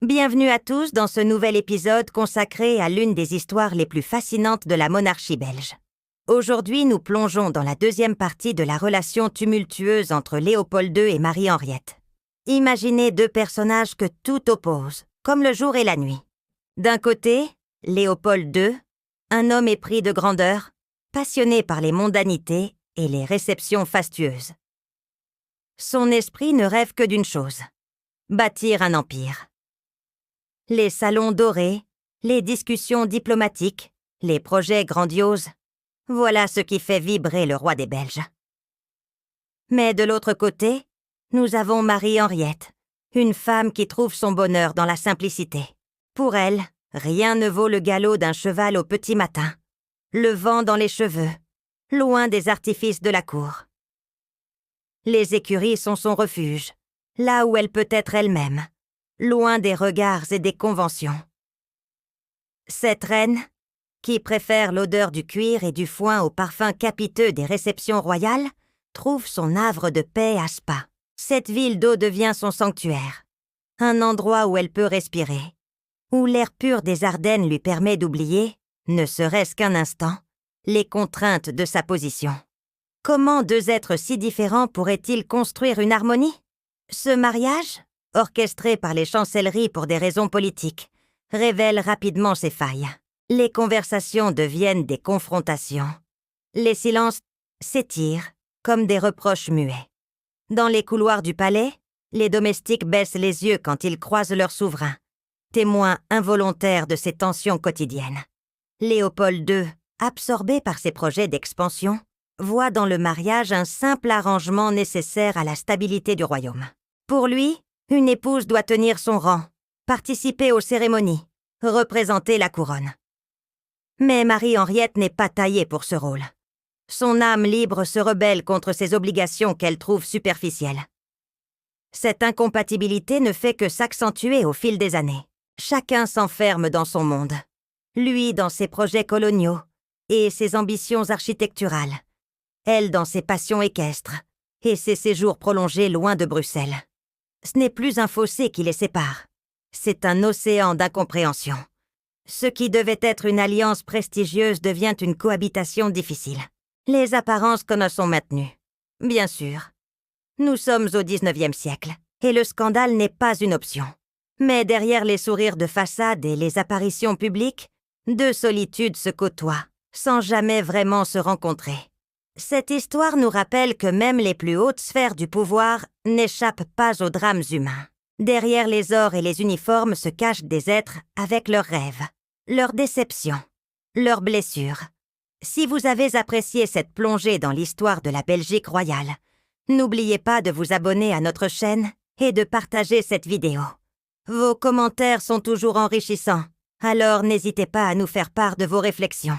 Bienvenue à tous dans ce nouvel épisode consacré à l'une des histoires les plus fascinantes de la monarchie belge. Aujourd'hui, nous plongeons dans la deuxième partie de la relation tumultueuse entre Léopold II et Marie-Henriette. Imaginez deux personnages que tout oppose, comme le jour et la nuit. D'un côté, Léopold II, un homme épris de grandeur, passionné par les mondanités et les réceptions fastueuses. Son esprit ne rêve que d'une chose, bâtir un empire. Les salons dorés, les discussions diplomatiques, les projets grandioses, voilà ce qui fait vibrer le roi des Belges. Mais de l'autre côté, nous avons Marie-Henriette, une femme qui trouve son bonheur dans la simplicité. Pour elle, rien ne vaut le galop d'un cheval au petit matin, le vent dans les cheveux, loin des artifices de la cour. Les écuries sont son refuge, là où elle peut être elle-même, loin des regards et des conventions. Cette reine, qui préfère l'odeur du cuir et du foin au parfum capiteux des réceptions royales, trouve son havre de paix à Spa. Cette ville d'eau devient son sanctuaire, un endroit où elle peut respirer, où l'air pur des Ardennes lui permet d'oublier, ne serait-ce qu'un instant, les contraintes de sa position. Comment deux êtres si différents pourraient-ils construire une harmonie? Ce mariage, orchestré par les chancelleries pour des raisons politiques, révèle rapidement ses failles. Les conversations deviennent des confrontations. Les silences s'étirent comme des reproches muets. Dans les couloirs du palais, les domestiques baissent les yeux quand ils croisent leur souverain, témoins involontaires de ces tensions quotidiennes. Léopold II, absorbé par ses projets d'expansion, voit dans le mariage un simple arrangement nécessaire à la stabilité du royaume. Pour lui, une épouse doit tenir son rang, participer aux cérémonies, représenter la couronne. Mais Marie-Henriette n'est pas taillée pour ce rôle. Son âme libre se rebelle contre ces obligations qu'elle trouve superficielles. Cette incompatibilité ne fait que s'accentuer au fil des années. Chacun s'enferme dans son monde. Lui dans ses projets coloniaux et ses ambitions architecturales. Elle dans ses passions équestres et ses séjours prolongés loin de Bruxelles. Ce n'est plus un fossé qui les sépare. C'est un océan d'incompréhension. Ce qui devait être une alliance prestigieuse devient une cohabitation difficile. Les apparences sont maintenues. Bien sûr. Nous sommes au 19e siècle, et le scandale n'est pas une option. Mais derrière les sourires de façade et les apparitions publiques, deux solitudes se côtoient, sans jamais vraiment se rencontrer. Cette histoire nous rappelle que même les plus hautes sphères du pouvoir n'échappent pas aux drames humains. Derrière les ors et les uniformes se cachent des êtres avec leurs rêves, leurs déceptions, leurs blessures. Si vous avez apprécié cette plongée dans l'histoire de la Belgique royale, n'oubliez pas de vous abonner à notre chaîne et de partager cette vidéo. Vos commentaires sont toujours enrichissants, alors n'hésitez pas à nous faire part de vos réflexions.